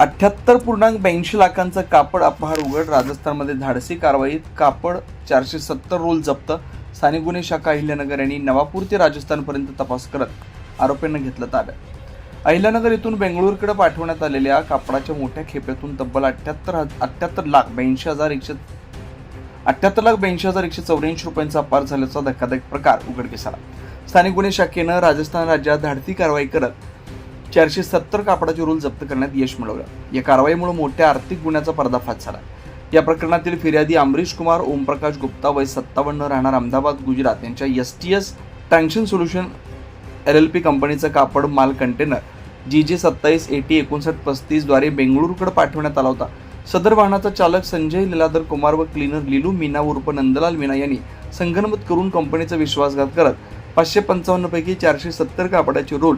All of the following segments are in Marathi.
78.82 लाखांचं कापड अपहार उघड. राजस्थानमध्ये धाडसी कारवाईत कापड 470 रोल जप्त. स्थानिक गुन्हे शाखा अहिल्यानगर यांनी नवापूर ते राजस्थानपर्यंत तपास करत आरोपींना घेतलं ताब्यात. अहिल्यानगर येथून बेंगळूरकडे पाठवण्यात आलेल्या कापडाच्या मोठ्या खेपेतून तब्बल 78,82,184 रुपयांचा अपहार झाल्याचा धक्कादायक प्रकार उघडकीस आला. स्थानिक गुन्हे शाखेनं राजस्थान राज्यात धाडसी कारवाई करत 470 कापडाचे रोल जप्त करण्यात यश मिळवलं. या कारवाईमुळे मोठ्या आर्थिक गुन्ह्याचा पर्दाफाश झाला. या प्रकरणातील फिर्यादी अमरीश कुमार ओमप्रकाश गुप्ता वय 57 राहणार अहमदाबाद गुजरात यांच्या STS ट्रॅन्शन सोल्युशन LLP कंपनीचा कापड माल कंटेनर GJ 27 AT 5935 द्वारे बेंगळुरूकडे पाठवण्यात आला होता. सदर वाहनाचा चालक संजय लीलाधर कुमार व क्लीनर लिलू मीना उर्फ नंदलाल मीना यांनी संगनमत करून कंपनीचा विश्वासघात करत 555 पैकी 470 कापडाचे रोल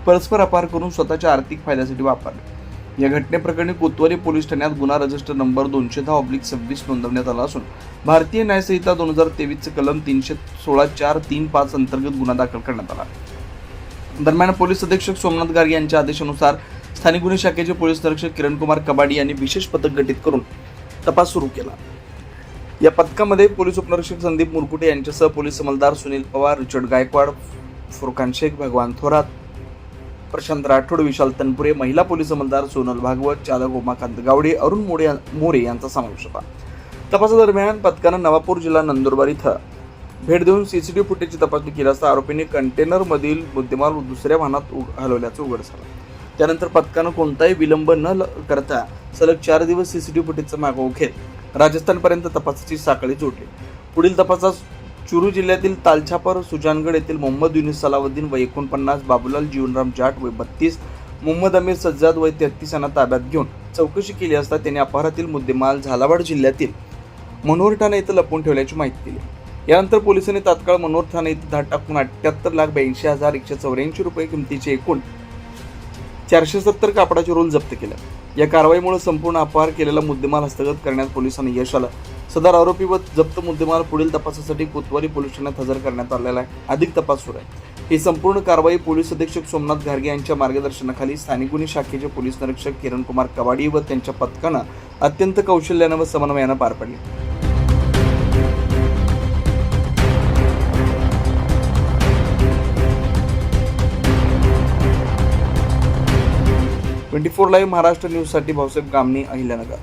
परस्पर अपहार करून स्वतःच्या आर्थिक फायद्यासाठी वापरले. या घटनेप्रकरणी कोतवाली पोलीस ठाण्यात गुन्हा रजिस्टर नंबर 210/26 नोंदवण्यात आला असून भारतीय न्याय संहिता 2023 कलम 316(4)(3)(5) अंतर्गत गुन्हा दाखल करण्यात आला. दरम्यान पोलीस अधीक्षक सोमनाथ गार्गे यांच्या आदेशानुसार स्थानिक गुन्हे शाखेचे पोलीस निरीक्षक किरण कुमार कबाडी यांनी विशेष पथक गठीत करून तपास सुरू केला. या पथकामध्ये पोलीस उपनिरीक्षक संदीप मुरकुटे यांच्यासह पोलीस अंमलदार सुनील पवार, रिचर्ड गायकवाड, फुरकान शेख, भगवान थोरात, प्रशांत राठोड, विशाल तनपुरे, महिला पोलीस अंमलदार सोनल भागवत, चालक उमाकांत गावडे, अरुण मोरे यांचा समावेश होता. तपासादरम्यान पथकानं नवापूर जिल्हा नंदुरबार इथं भेट देऊन CCTV फुटेजची तपासणी केली असता आरोपींनी कंटेनरमधील मुद्देमाल दुसऱ्या वाहनात हलवल्याचं उघड झालं. त्यानंतर पथकानं कोणताही विलंब न करता सलग 4 दिवस CCTV फुटेजचा मागोवा घेत राजस्थानपर्यंत तपासाची साखळी जोडली. पुढील तपासात चुरू जिल्ह्यातील तालछापर सुजानगड येथील मोहम्मद युनिस सलाउद्दीन वय 49, बाबूलाल जीवनराम जाट वय 32, मोहम्मद अमीर सज्जाद वय 33 यांना ताब्यात घेऊन चौकशी केली असता त्यांनी अपहारातील मुद्देमाल झालावाड जिल्ह्यातील मनोहर ठाणे येथे लपवून ठेवल्याची माहिती दिली. यानंतर पोलिसांनी तात्काळ मनोहर ठाणे येथे धाड टाकून 78,82,184 रुपये किमतीचे एकूण 470 कापडाचे रोल जप्त केले. या कारवाईमुळे संपूर्ण अपहार केलेला मुद्देमाल हस्तगत करण्यात पोलिसांना यश आलं. सदर आरोपी व जप्त मुद्देमाल पुढील तपासासाठी कोतवाली पोलीस ठाण्यात हजर करण्यात आलेला आहे. अधिक तपास सुरू आहे. ही संपूर्ण कारवाई पोलीस अधीक्षक सोमनाथ गार्गे यांच्या मार्गदर्शनाखाली स्थानिक गुन्हे शाखेचे पोलीस निरीक्षक किरण कुमार कबाडी व त्यांच्या पथकानं अत्यंत कौशल्यानं व समन्वयानं पार पडली. 24 लाईव्ह महाराष्ट्र न्यूजसाठी भाऊसाहेब गामणे, अहिल्यानगर.